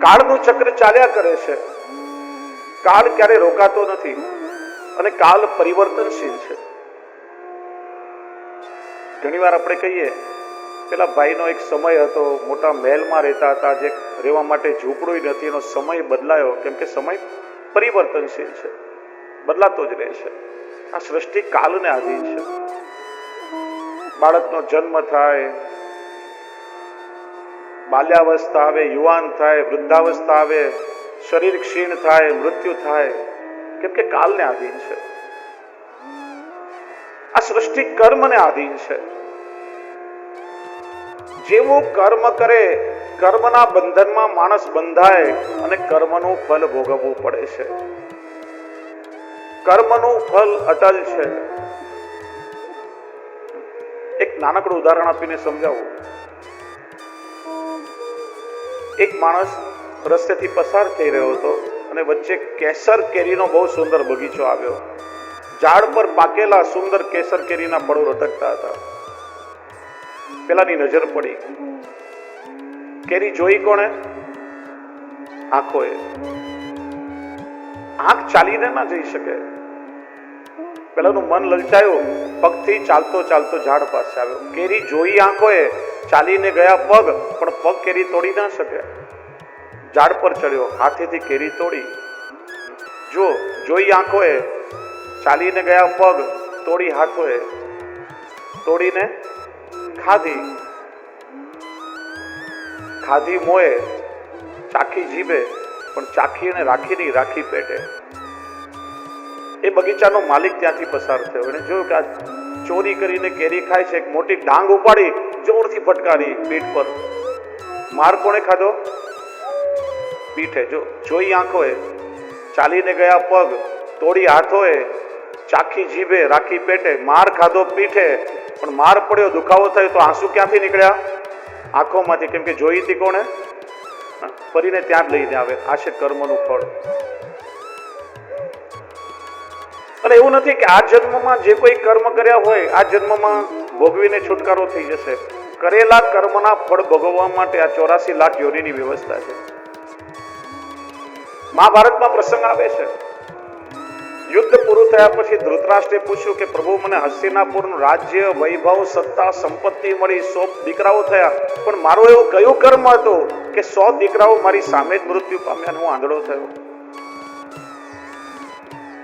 કાળનું ચક્ર ચાલ્યા કરે છે. કાળ ક્યારે રોકાતો નથી અને કાળ પરિવર્તનશીલ છે. ઘણીવાર આપણે કહીએ પેલા ભાઈનો એક સમય હતો, મોટા મહેલમાં રહેતા હતા, જે રહેવા માટે ઝૂંપડું નથી, એનો સમય બદલાયો. કેમ કે સમય પરિવર્તનશીલ છે, બદલાતો જ રહે છે. આ સૃષ્ટિ કાલને આધીન છે. બાળકનો જન્મ થાય, બાલ્યાવસ્થા આવે, યુવાન થાય, વૃદ્ધાવસ્થા આવે, શરીર ક્ષીણ થાય, મૃત્યુ થાય, કેમ કે કાલને આધીન છે. આ સૃષ્ટિ કર્મને આધીન છે. જેવું કર્મ કરે, કર્મના બંધનમાં માણસ બંધાય અને કર્મનું ફલ ભોગવવું પડે છે. કર્મનું ફલ અટલ છે. એક નાનકડું ઉદાહરણ આપીને સમજાવું. એક માણસ રસ્તેથી પસાર થઈ રહ્યો હતો અને વચ્ચે કેસર કેરીનો બહુ સુંદર બગીચો આવ્યો. ઝાડ પર પાકેલા સુંદર કેસર કેરીના ફળો લટકતા હતા. પેલાની નજર પડી. કેરી જોઈ કોણે? આંખોએ. આંખ ચાલીને ના જઈ શકે. પેલાનું મન લલચાયું, પગથી ચાલતો ચાલતો ઝાડ પાસે આવ્યો. કેરી જોઈ આંખોએ, ચાલીને ગયા પગ, પણ પગ કેરી તોડી ના શકે. ઝાડ પર ચડ્યો, હાથેથી કેરી તોડી. જોઈ આંખોએ, ચાલીને ગયા પગ, તોડી હાથોએ, તોડીને ખાધી મોએ, ચાખી જીભે, પણ ચાખી અને રાખી નહીં, રાખી પેટે. એ બગીચાનો માલિક ત્યાંથી પસાર થયો. એને જોયું કે આ ચોરી કરીને કેરી ખાય છે. એક મોટી ડાંગ ઉપાડી જોરથી ફટકારી પીઠ પર. માર કોણે ખાધો? પીઠે. જોઈ આંખોએ, ચાલીને ગયા પગ, તોડી હાથોએ, ચાખી જીભે, રાખી પેટે. માર ખાધો પીઠે, પણ માર પડ્યો, દુખાવો થયો તો આંસુ ક્યાંથી નીકળ્યા? આંખોમાંથી. કેમ કે જોઈ હતી કોણે? ફરીને ત્યાં જ લઈને આવે. આ છે કર્મનું ફળ. અને એવું નથી કે આ જન્મમાં જે કોઈ કર્મ કર્યા હોય આ જન્મમાં ભોગવીને છુટકારો થઈ જશે. કરેલા કર્મના ફળ ભોગવવા માટે આ 84 લાખ યોનિની વ્યવસ્થા છે. મહાભારતમાં પ્રસંગ આવે છે. યુદ્ધ પૂરું થયા પછી ધૃતરાષ્ટ્રે પૂછ્યું કે પ્રભુ, મને હસ્તિનાપુરનું રાજ્ય, વૈભવ, સત્તા, સંપત્તિ મળી, 100 દીકરાઓ થયા, પણ મારું એવું કયું કર્મ હતું કે 100 દીકરાઓ મારી સામે જ મૃત્યુ પામ્યા, હું આંધળો થયો?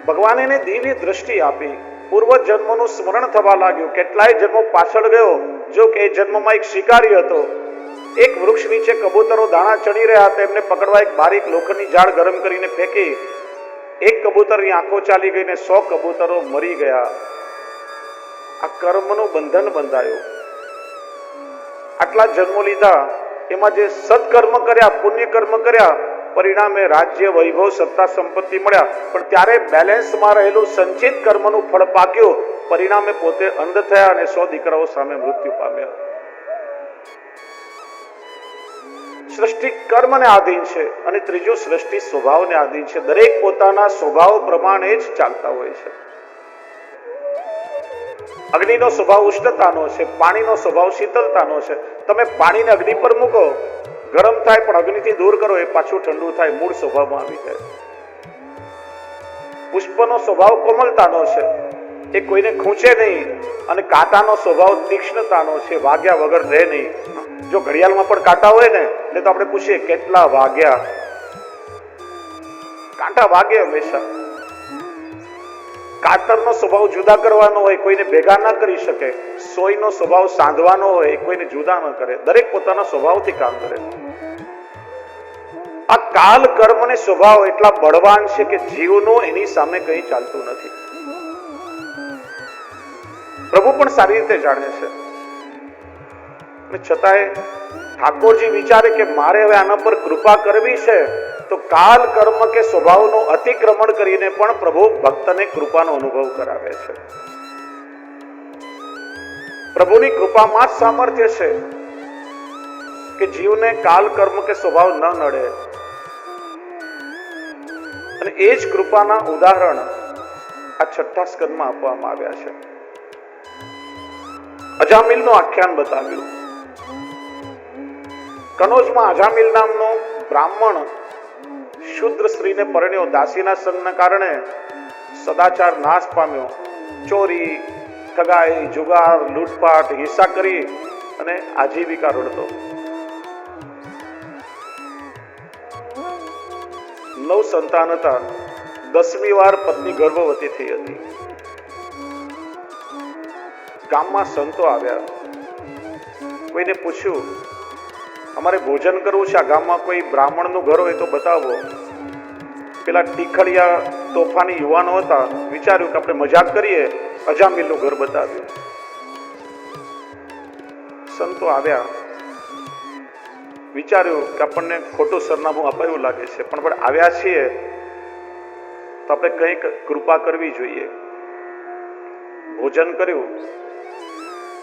ભગવાને એને દિવ્ય દ્રષ્ટિ આપી. પૂર્વ જન્મનું સ્મરણ થવા લાગ્યું. કેટલાય જન્મો પાછળ ગયો. જો કે એ જન્મમાં એક શિકારી હતો. એક વૃક્ષ નીચે કબૂતરો દાણા ચડી રહ્યા હતા. એમને પકડવા એક બારીક લોખંડની જાળ ગરમ કરીને ફેંકી. એક કબૂતરની આંખો ચાલી ગઈ ને 100 કબૂતરો મરી ગયા. આ કર્મનું બંધન બંધાયું. આટલા જન્મો લીધા, એમાં જે સત્કર્મ કર્યા, પુણ્ય કર્મ કર્યા, પરિણામે રાજ્ય, વૈભવ, સત્તા, સંપત્તિ મળ્યા, પણ ત્યારે બેલેન્સમાં રહેલું સંચિત કર્મનું ફળ પાક્યું. પરિણામે પોતે અંધ થયા અને 100 દીકરાઓ સામે મૃત્યુ પામ્યા. સૃષ્ટિ કર્મને આધીન છે અને ત્રીજું સૃષ્ટિ સ્વભાવને આધીન છે. દરેક પોતાના સ્વભાવ પ્રમાણે જ ચાલતા હોય છે. અગ્નિનો સ્વભાવ ઉષ્ણતાનો છે, પાણીનો સ્વભાવ શીતળતાનો છે. તમે પાણીને અગ્નિ પર મૂકો, ગરમ થાય, પણ અગ્નિથી દૂર કરો એ પાછું ઠંડુ થાય, મૂળ સ્વભાવમાં આવી જાય. પુષ્પનો સ્વભાવ કોમલતાનો છે, એ કોઈને ખૂંચે નહીં, અને કાંટાનો સ્વભાવ તીક્ષ્ણતાનો છે, વાગ્યા વગર રહે નહીં. જો ઘડિયાળમાં પણ કાંટા હોય ને એટલે તો આપણે પૂછીએ કેટલા વાગ્યા. કાંટા વાગે હંમેશા. કાતરનો સ્વભાવ જુદા કરવાનો હોય, કોઈને ભેગા ના કરી શકે. સોયનો સ્વભાવ સાંધવાનો હોય, કોઈને જુદા ન કરે. દરેક પોતાના સ્વભાવથી કામ કરે. આ કાલ, કર્મ અને સ્વભાવ એટલા બળવાન છે કે જીવનો એની સામે કંઈ ચાલતું નથી. પ્રભુ પણ સારી રીતે જાણે છે. છતાંય ઠાકોરજી વિચારે કે મારે હવે આના પર કૃપા કરવી છે, તો કાલ, કર્મ કે સ્વભાવનો અતિક્રમણ કરીને પણ પ્રભુ ભક્તને કૃપાનો અનુભવ કરાવે છે. પ્રભુની કૃપામાં જ સામર્થ્ય છે કે જીવને કાલ, કર્મ કે સ્વભાવ ન નડે. અને એ જ કૃપાના ઉદાહરણ આ 6થા સ્કંદમાં આપવામાં આવ્યા છે. અજામિલનું આખ્યાન બતાવ્યું. કનોજમાં અજામિલ નામનો બ્રાહ્મણ શુદ્ર સ્ત્રીને પરણ્યો, દાસીના સંગના કારણે સદાચાર નાશ પામ્યો, ચોરી, ઠગાઈ, જુગાર, લૂંટફાટ, હિંસા કરી અને આજીવિકા રડતો. 9 સંતાન હતા. 10મી વાર પત્ની ગર્ભવતી થઈ હતી. ગામમાં સંતો આવ્યા. કોઈને પૂછ્યું, અમારે ભોજન કરવું છે, આ ગામમાં કોઈ બ્રાહ્મણનું ઘર હોય તો બતાવો. પેલા ટીખળિયા તોફાની યુવાનો હતા, વિચાર્યું કે આપણે મજાક કરીએ, અજામિલનું ઘર બતાવ્યું. સંતો આવ્યા, વિચાર્યું કે આપણને ખોટું સરનામું અપાયું લાગે છે, પણ આપણે આવ્યા છીએ તો આપણે કંઈક કૃપા કરવી જોઈએ. ભોજન કર્યું.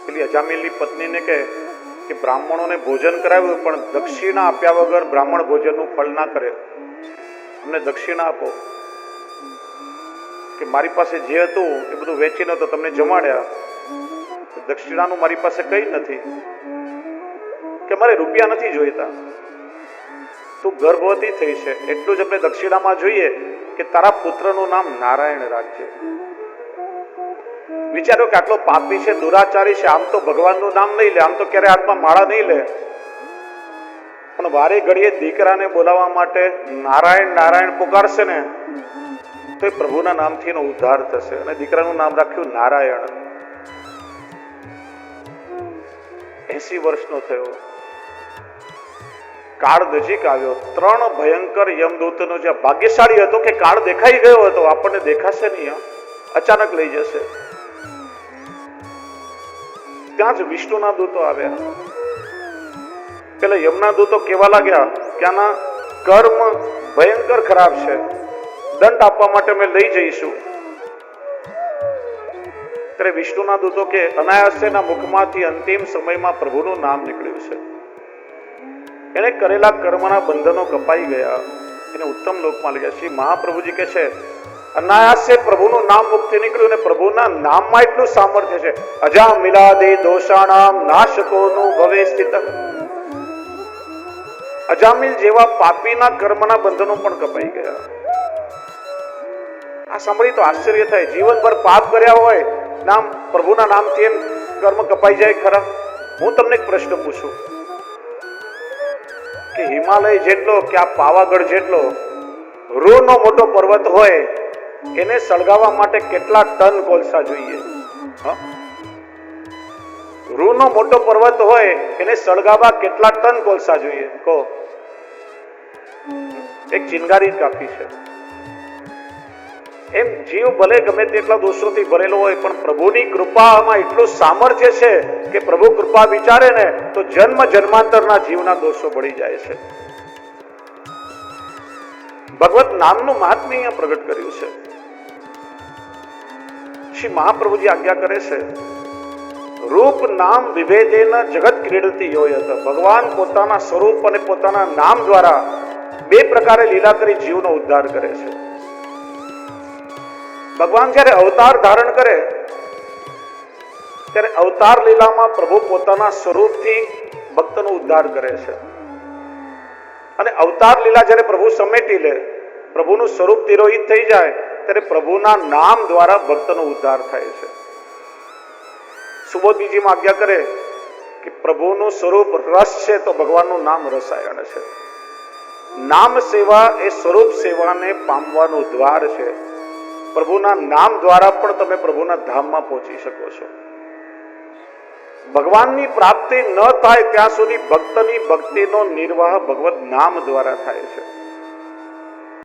પેલી અજામિલની પત્નીને કે બ્રાહ્મણોને ભોજન કરાવ્યું, પણ દક્ષિણા આપ્યા વગર બ્રાહ્મણ ભોજનનું ફળ ના કરે, અમને દક્ષિણા આપો. કે મારી પાસે જે હતું એ બધું વેચીને તો તમને જમાડ્યા, દક્ષિણાનું મારી પાસે કંઈ નથી, કે મારે રૂપિયા નથી જોઈતા, તું ગર્ભવતી થઈ છે એટલું જ આપણે દક્ષિણામાં જોઈએ કે તારા પુત્રનું નામ નારાયણ રાખજે. વિચારો કે આટલો પાપી છે, દુરાચારી છે, આમ તો ભગવાનનું નામ નહીં લે, આમ તો ક્યારે હાથમાં માળા નહીં લે, પણ વારે ઘડીએ દીકરાને બોલાવવા માટે નારાયણ નારાયણ પુકારશે ને તો એ પ્રભુના નામથી એનો ઉદ્ધાર થશે. અને દીકરાનું નામ રાખ્યું નારાયણ. 80 વર્ષનો થયો. કાળ નજીક આવ્યો. 3 ભયંકર યમદૂતનો જે ભાગ્યશાળી હતો કે કાળ દેખાઈ ગયો હતો, આપણને દેખાશે નહીં, અચાનક લઈ જશે. ત્યાં જ વિષ્ણુના દૂતો આવ્યા. પેલા યમના દૂતો કહેવા લાગ્યા કે આના કર્મ ભયંકર ખરાબ છે, દંડ આપવા માટે અમે લઈ જઈશું. ત્યારે વિષ્ણુના દૂતો કે અનાયાસેના મુખમાંથી અંતિમ સમયમાં પ્રભુનું નામ નીકળ્યું છે, એને કરેલા કર્મના બંધનો કપાઈ ગયા, એને ઉત્તમ લોકમાં લઈ ગયા. શ્રી મહાપ્રભુજી કહે છે અનાયાસે પ્રભુનું નામ મુક્તિ નીકળ્યું, અને પ્રભુના નામમાં એટલું સામર્થ્ય છે. અજામિલાદે દોષાણામ નાશકોનું ભવે સ્થિત. અજામિલ જેવા પાપીના કર્મના બંધનો પણ કપાઈ ગયા. આ સાંભળી તો આશ્ચર્ય થાય. જીવનભર પાપ કર્યા હોય, નામ પ્રભુના નામથી એમ કર્મ કપાઈ જાય ખરા? હું તમને એક પ્રશ્ન પૂછું કે હિમાલય જેટલો કે આ પાવાગઢ જેટલો રૂનો મોટો પર્વત હોય, એને સળગાવવા માટે કેટલા ટન કોલસા જોઈએ? રૂનો મોટો પર્વત હોય, એને સળગાવવા કેટલા ટન કોલસા જોઈએ? કહો. એક ચિનગારી જ કાફી છે. એમ જીવ ભલે ગમે તેટલા દોષોથી ભરેલો હોય, પણ પ્રભુની કૃપામાં એટલું સામર્થ્ય છે કે પ્રભુ કૃપા વિચારે ને તો જન્મ જન્માંતરના જીવના દોષો બળી જાય છે. ભગવત નામનું મહાત્મ્ય અહીંયા પ્રગટ કર્યું છે. શ્રી મહાપ્રભુજી આજ્ઞા કરે છે રૂપ નામ વિભેદેન જગત ક્રીડતી યોયત. ભગવાન પોતાના સ્વરૂપ અને પોતાના નામ દ્વારા 2 પ્રકારે લીલા કરી જીવનો ઉદ્ધાર કરે છે. ભગવાન જ્યારે અવતાર ધારણ કરે ત્યારે અવતાર લીલામાં પ્રભુ પોતાના સ્વરૂપથી ભક્તનો ઉદ્ધાર કરે છે, અને અવતાર લીલા જ્યારે પ્રભુ સમેટી લે, પ્રભુનું સ્વરૂપ તિરોહિત થઈ જાય, ત્યારે પ્રભુના નામ દ્વારા ભક્તનો ઉદ્ધાર થાય છે. સુબોધજીમાં આજ્ઞા કરે કે પ્રભુનું સ્વરૂપ રસ છે તો ભગવાનનું નામ રસાયણ છે. નામ સેવા એ સ્વરૂપ સેવાને પામવાનું દ્વાર છે. પ્રભુના નામ દ્વારા પણ તમે પ્રભુના ધામમાં પહોંચી શકો છો. ભગવાનની પ્રાપ્તિ ન થાય ત્યાં સુધી ભક્તની ભક્તિનો નિર્વાહ ભગવત નામ દ્વારા થાય છે.